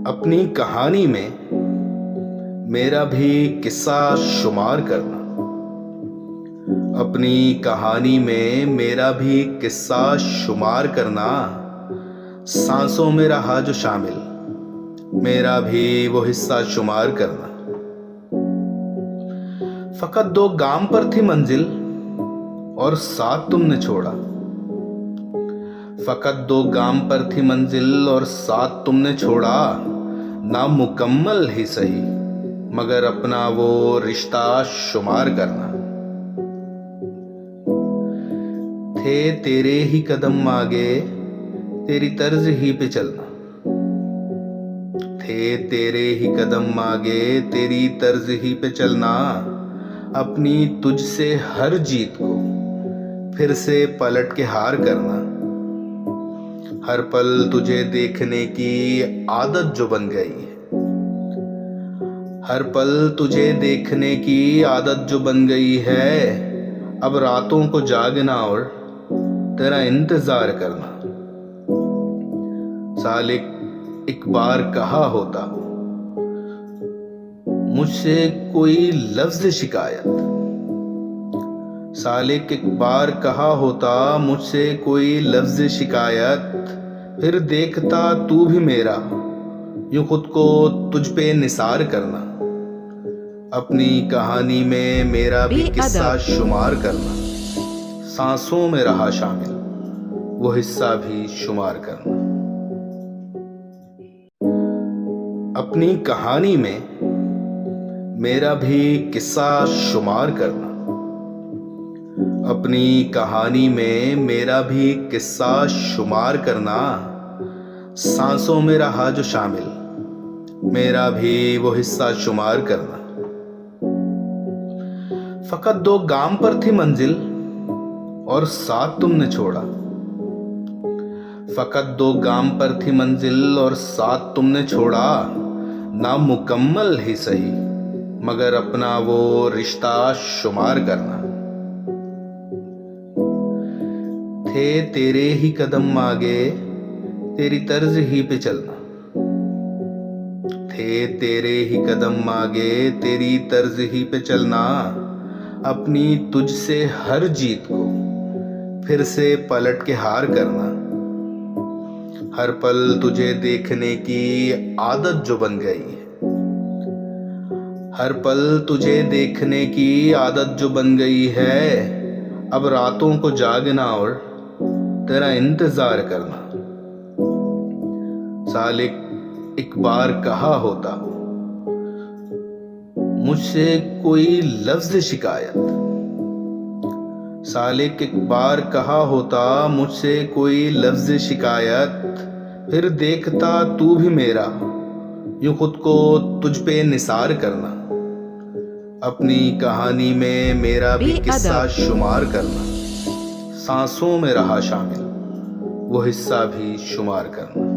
अपनी कहानी में मेरा भी किस्सा शुमार करना। अपनी कहानी में मेरा भी किस्सा शुमार करना। सांसों में रहा जो शामिल, मेरा भी वो हिस्सा शुमार करना। फकत 2 गाम पर थी मंजिल और साथ तुमने छोड़ा। फकत 2 गाम पर थी मंजिल और साथ तुमने छोड़ा। ना मुकम्मल ही सही मगर अपना वो रिश्ता शुमार करना। थे तेरे ही कदम आगे, तेरी तर्ज ही पे चलना। थे तेरे ही कदम आगे, तेरी तर्ज ही पे चलना। अपनी तुझसे हर जीत को फिर से पलट के हार करना। हर पल तुझे देखने की आदत जो बन गई है। हर पल तुझे देखने की आदत जो बन गई है। अब रातों को जागना और तेरा इंतजार करना। सालिक एक बार कहा होता मुझसे कोई लफ्ज शिकायत। सालिक एक बार कहा होता मुझसे कोई लफ्ज शिकायत। फिर देखता तू भी मेरा यूं खुद को तुझ पे निसार करना। अपनी कहानी में मेरा भी किस्सा शुमार करना। सांसों में रहा शामिल, वो हिस्सा भी शुमार करना। अपनी कहानी में मेरा भी किस्सा शुमार करना। अपनी कहानी में मेरा भी किस्सा शुमार करना। सांसों में रहा जो शामिल, मेरा भी वो हिस्सा शुमार करना। फकत 2 गाम पर थी मंजिल और साथ तुमने छोड़ा। फकत 2 गाम पर थी मंजिल और साथ तुमने छोड़ा। ना मुकम्मल ही सही मगर अपना वो रिश्ता शुमार करना। थे तेरे ही कदम आगे, तेरी तर्ज ही पे चलना। थे तेरे ही कदम आगे, तेरी तर्ज ही पे चलना। अपनी तुझसे हर जीत को फिर से पलट के हार करना। हर पल तुझे देखने की आदत जो बन गई है। हर पल तुझे देखने की आदत जो बन गई है। अब रातों को जागना और तेरा इंतजार करना। सालिक एक बार कहा होता मुझसे कोई लफ्ज शिकायत। सालिक एक बार कहा होता मुझसे कोई लफ्ज शिकायत। फिर देखता तू भी मेरा यूं खुद को तुझ पे निसार करना। अपनी कहानी में मेरा भी किस्सा शुमार करना। सांसों में रहा शामिल, वो हिस्सा भी शुमार करना।